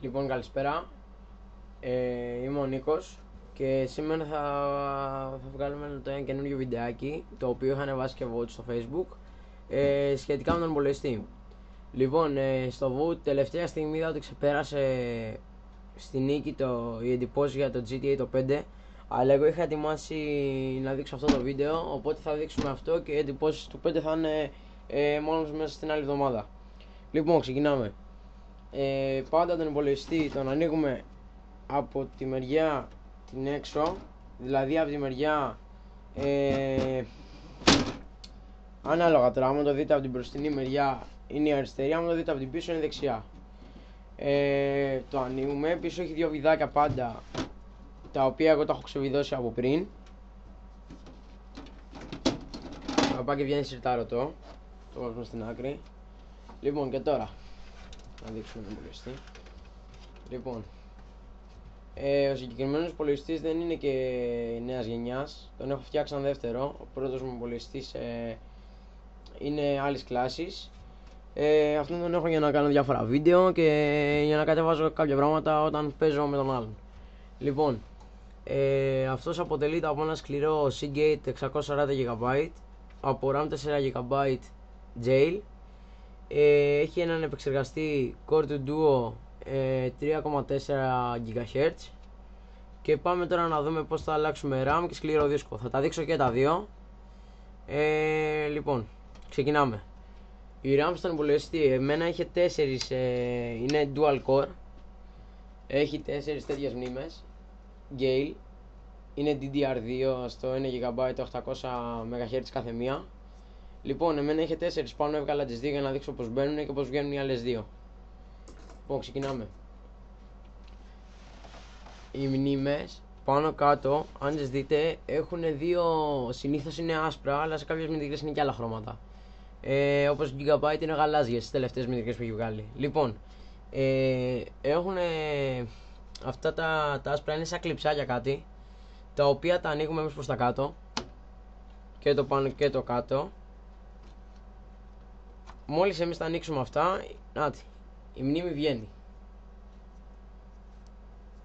Λοιπόν, καλησπέρα. Είμαι ο Νίκος και σήμερα θα βγάλουμε ένα καινούργιο βιντεάκι, το οποίο είχα ανεβάσει και vote στο Facebook, σχετικά με τον υπολογιστή. Λοιπόν, στο vote τελευταία στιγμή είδα ότι ξεπέρασε στη νίκη η εντυπώση για το GTA το 5, αλλά εγώ είχα ετοιμάσει να δείξω αυτό το βίντεο, οπότε θα δείξουμε αυτό και οι εντυπώσεις του 5 θα είναι μόνο μέσα στην άλλη εβδομάδα. Λοιπόν, ξεκινάμε. Πάντα τον υπολογιστή τον ανοίγουμε από τη μεριά την έξω, δηλαδή από τη μεριά ανάλογα τώρα, άμα το δείτε από την μπροστινή μεριά είναι η αριστερή, άμα το δείτε από την πίσω είναι η δεξιά. Το ανοίγουμε, πίσω έχει δύο βιδάκια πάντα, τα οποία εγώ τα έχω ξεβιδώσει από πριν. Θα πάει και βγαίνει σιρτάρωτο, το βάζουμε στην άκρη. Λοιπόν, και τώρα να δείξουμε τον υπολογιστή. Λοιπόν, ο συγκεκριμένος υπολογιστής δεν είναι και νέας γενιάς, τον έχω φτιάξει ένα δεύτερο. Ο πρώτος μου υπολογιστής είναι άλλης κλάσης. Αυτόν τον έχω για να κάνω διάφορα βίντεο και για να κατεβάζω κάποια πράγματα όταν παίζω με τον άλλον. Λοιπόν, αυτός αποτελείται από ένα σκληρό Seagate 640 GB, από RAM 4 GB Jail. Έχει έναν επεξεργαστή Core 2 Duo 3,4 GHz. Και πάμε τώρα να δούμε πως θα αλλάξουμε RAM και σκληρό δίσκο. Θα τα δείξω και τα δύο. Λοιπόν, ξεκινάμε. Η RAM στον υπολογιστή εμένα είχε 4, είναι dual core. Έχει 4 τέτοιες μνήμες Gale. Είναι DDR2 στο 1 GB 800 MHz κάθε μία. Λοιπόν, εμένα είχε 4, πάνω έβγαλα τις 2 για να δείξω πως μπαίνουν και πως βγαίνουν οι άλλες 2. Λοιπόν, ξεκινάμε. Οι μνήμες πάνω κάτω, αν τις δείτε, έχουν δύο, συνήθως είναι άσπρα, αλλά σε κάποιες μυντικές είναι και άλλα χρώματα. Όπως η Gigabyte είναι γαλάζιες στις τελευταίες μυντικές που έχει βγάλει. Λοιπόν, έχουν αυτά τα άσπρα είναι σαν κλειψάκια κάτι, τα οποία τα ανοίγουμε εμείς προς τα κάτω, και το πάνω και το κάτω. Μόλις εμείς τα ανοίξουμε αυτά, νάτι, η μνήμη βγαίνει.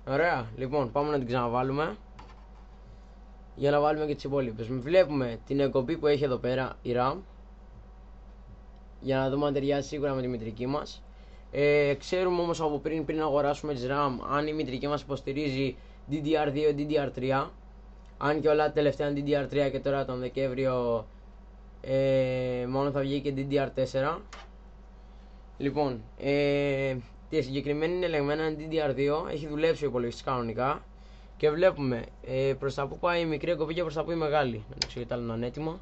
Ωραία, λοιπόν, πάμε να την ξαναβάλουμε για να βάλουμε και τις υπόλοιπες. Βλέπουμε την εκκοπή που έχει εδώ πέρα η RAM, για να δούμε αν ταιριάζει σίγουρα με τη μητρική μας. Ξέρουμε όμως από πριν αγοράσουμε τις RAM, αν η μητρική μας υποστηρίζει DDR2 ή DDR3. Αν και όλα τελευταία είναι DDR3 και τώρα τον Δεκέμβριο μόνο θα βγει και DDR4. Λοιπόν, τη συγκεκριμένη είναι ελεγμένα DDR2, έχει δουλέψει ο υπολογιστής κανονικά. Και βλέπουμε προς τα που πάει η μικρή εκκοπή και προς τα που η μεγάλη. Να ανοίξω γιατί άλλο να είναι έτοιμο.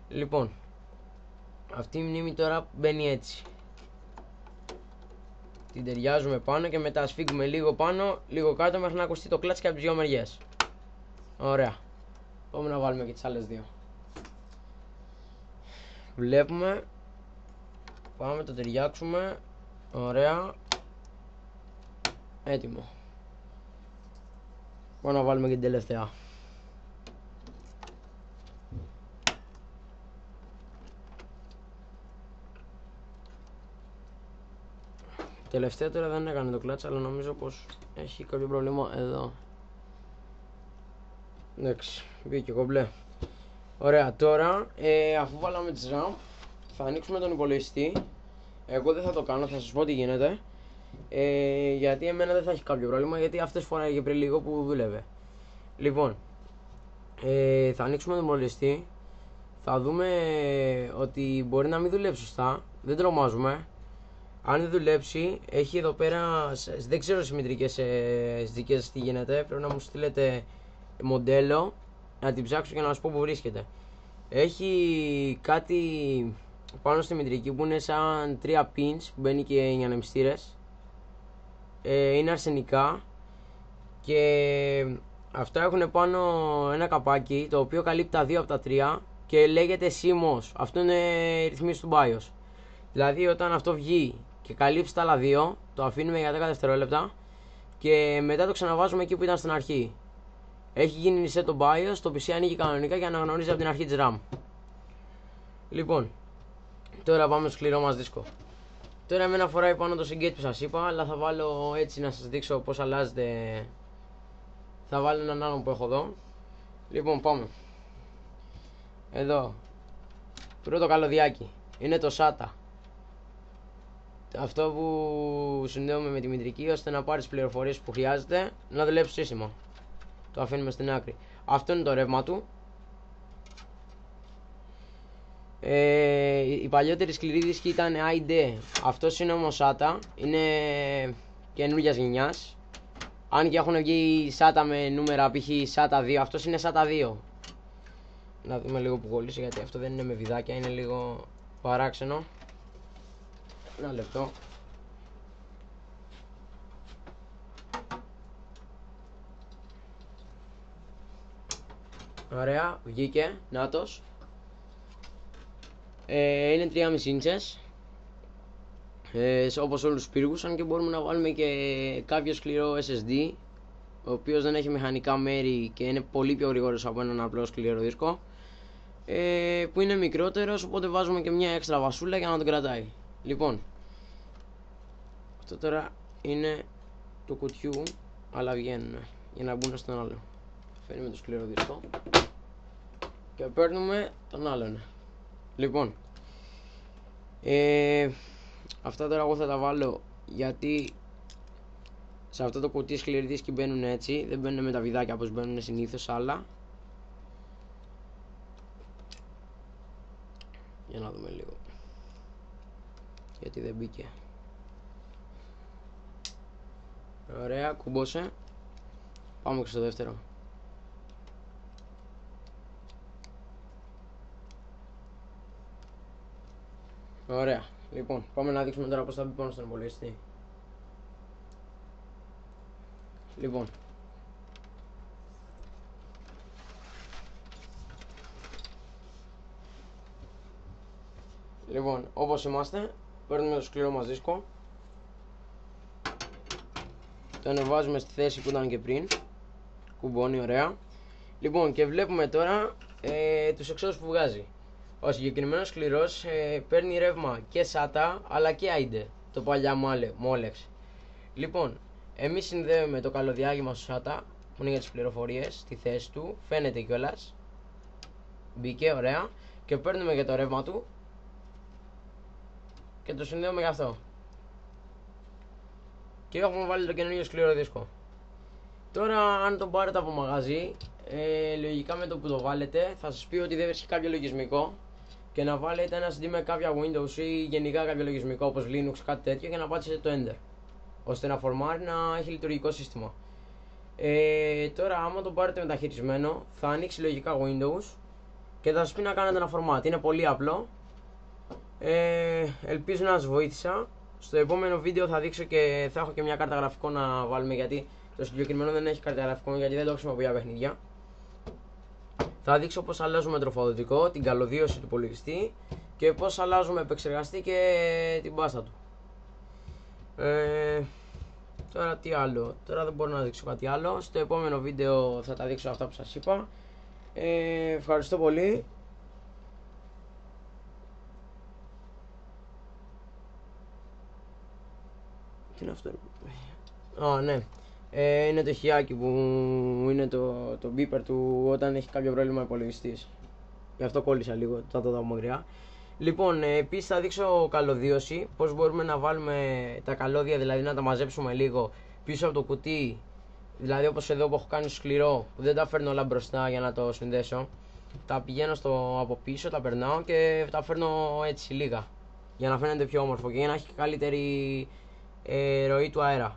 Λοιπόν, αυτή η μνήμη τώρα μπαίνει έτσι. Την ταιριάζουμε πάνω και μετά σφίγγουμε λίγο πάνω, λίγο κάτω μέχρι να ακουστεί το κλάτς και από τις δύο μεριές. Ωραία. Πάμε να βάλουμε και τις άλλες δύο. Βλέπουμε. Πάμε, το ταιριάξουμε. Ωραία. Έτοιμο. Πάμε να βάλουμε και την τελευταία. Τελευταία τώρα δεν έκανε το κλάτς, αλλά νομίζω πως έχει κάποιο πρόβλημα εδώ. Εντάξει, μπήκε κομπλέ. Ωραία, τώρα αφού βάλαμε τις RAM, θα ανοίξουμε τον υπολογιστή. Εγώ δεν θα το κάνω, θα σας πω τι γίνεται. Γιατί εμένα δεν θα έχει κάποιο πρόβλημα, γιατί αυτές φοράει και πριν λίγο που δούλευε. Λοιπόν, θα ανοίξουμε τον υπολογιστή. Θα δούμε ότι μπορεί να μην δουλέψει σωστά. Δεν τρομάζουμε. Αν δεν δουλέψει, έχει εδώ πέρα, δεν ξέρω στις μητρικές δικές τι γίνεται. Πρέπει να μου στείλετε μοντέλο, να την ψάξω και να σας πω που βρίσκεται. Έχει κάτι πάνω στη μητρική που είναι σαν 3 pins που μπαίνει και οι ανεμιστήρες. Είναι αρσενικά και αυτά έχουν πάνω ένα καπάκι το οποίο καλύπτει τα 2 από τα 3 και λέγεται CMOS. Αυτό είναι η ρυθμίση του BIOS. Δηλαδή όταν αυτό βγει και καλύψει τα άλλα 2, το αφήνουμε για 10 δευτερόλεπτα και μετά το ξαναβάζουμε εκεί που ήταν στην αρχή. Έχει γίνει reset το BIOS, το PC ανοίγει κανονικά και αναγνωρίζει από την αρχή της RAM. Λοιπόν, τώρα πάμε στο σκληρό μας δίσκο. Τώρα εμένα φοράει πάνω το συγκέτη που σας είπα, αλλά θα βάλω έτσι να σας δείξω πώς αλλάζεται. Θα βάλω έναν άλλον που έχω εδώ. Λοιπόν, πάμε. Εδώ. Πρώτο καλωδιάκι. Είναι το SATA. Αυτό που συνδέουμε με τη μητρική ώστε να πάρεις πληροφορίες που χρειάζεται να δουλέψει σύστημα. Το αφήνουμε στην άκρη. Αυτό είναι το ρεύμα του. Η παλιότερη σκληρή δίσκη ήταν ID. Αυτός είναι όμως SATA. Είναι καινούργιας γενιάς. Αν και έχουν βγει SATA με νούμερα π.χ. SATA 2. Αυτός είναι SATA 2. Να δούμε λίγο που κολλήσει, γιατί αυτό δεν είναι με βιδάκια. Είναι λίγο παράξενο. Ένα λεπτό. Ωραία, βγήκε, νάτος. Είναι 3,5 ίντσες, όπως όλους τους πύργους, αν και μπορούμε να βάλουμε και κάποιο σκληρό SSD, ο οποίος δεν έχει μηχανικά μέρη και είναι πολύ πιο γρήγορος από έναν απλό σκληρό δίσκο, που είναι μικρότερος, οπότε βάζουμε και μια έξτρα βασούλα για να τον κρατάει. Λοιπόν, αυτό τώρα είναι του κουτιού, αλλά βγαίνουν για να μπουν στον άλλο. Φέρνουμε το σκληρό δίσκο και παίρνουμε τον άλλον. Λοιπόν, αυτά τώρα εγώ θα τα βάλω, γιατί σε αυτό το κουτί σκληροί δίσκοι μπαίνουν έτσι, δεν μπαίνουν με τα βιδάκια όπως μπαίνουν συνήθως άλλα. Για να δούμε λίγο, γιατί δεν μπήκε. Ωραία, κουμπώσε. Πάμε και στο δεύτερο. Ωραία, λοιπόν, πάμε να δείξουμε τώρα πώς θα μπει πάνω στον υπολογιστή. Λοιπόν, όπως είμαστε, παίρνουμε το σκληρό μας δίσκο, το ανεβάζουμε στη θέση που ήταν και πριν, κουμπώνει ωραία. Λοιπόν, και βλέπουμε τώρα τους εξώδους που βγάζει. Ο συγκεκριμένος σκληρός παίρνει ρεύμα και SATA αλλά και ID, το παλιά Molex. Λοιπόν, εμείς συνδέουμε το καλωδιάκι μας στο SATA, που είναι για τις πληροφορίες, στη θέση του, φαίνεται κιόλας. Μπήκε, ωραία. Και παίρνουμε και το ρεύμα του και το συνδέουμε γι' αυτό. Και έχουμε βάλει το καινούργιο σκληρό δίσκο. Τώρα, αν τον πάρετε από μαγαζί, λογικά με το που το βάλετε θα σας πει ότι δεν βρίσκει κάποιο λογισμικό και να βάλετε ένα CD με κάποια Windows ή γενικά κάποιο λογισμικό όπως Linux, κάτι τέτοιο, και να πατήσετε το Enter ώστε να φορμάρει να έχει λειτουργικό σύστημα. Τώρα, άμα το πάρετε μεταχειρισμένο, θα ανοίξει λογικά Windows και θα σας πει να κάνετε ένα format. Είναι πολύ απλό. Ελπίζω να σας βοήθησα. Στο επόμενο βίντεο θα δείξω και θα έχω και μια κάρτα γραφικών να βάλουμε, γιατί το συγκεκριμένο δεν έχει κάρτα γραφικών, γιατί δεν το χρησιμοποιώ για παιχνίδια. Θα δείξω πώς αλλάζουμε τροφοδοτικό, την καλωδίωση του υπολογιστή και πώς αλλάζουμε επεξεργαστή και την πάστα του. Τώρα τι άλλο, τώρα δεν μπορώ να δείξω κάτι άλλο. Στο επόμενο βίντεο θα τα δείξω αυτά που σας είπα. Ευχαριστώ πολύ. Τι είναι αυτό? Ναι. Είναι το χιάκι που είναι το beeper του όταν έχει κάποιο πρόβλημα υπολογιστής. Γι' αυτό κόλλησα λίγο, θα το δω μακριά. Λοιπόν, επίσης θα δείξω καλωδίωση, πώς μπορούμε να βάλουμε τα καλώδια, δηλαδή να τα μαζέψουμε λίγο πίσω από το κουτί. Δηλαδή όπως εδώ που έχω κάνει σκληρό, που δεν τα φέρνω όλα μπροστά για να το συνδέσω. Τα πηγαίνω από πίσω, τα περνάω και τα φέρνω έτσι λίγα, για να φαίνεται πιο όμορφο και για να έχει καλύτερη ροή του αέρα.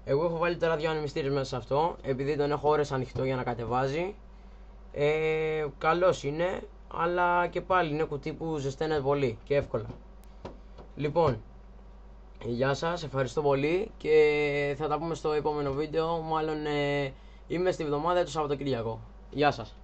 Εγώ έχω βάλει τώρα 2 ανεμιστήρες μέσα σε αυτό, επειδή τον έχω ώρες ανοιχτό για να κατεβάζει. Καλός είναι, αλλά και πάλι είναι κουτί που ζεσταίνεται πολύ και εύκολα. Λοιπόν, γεια σας, ευχαριστώ πολύ και θα τα πούμε στο επόμενο βίντεο. Μάλλον είμαι στη βδομάδα του Σαββατοκύριακο. Γεια σας.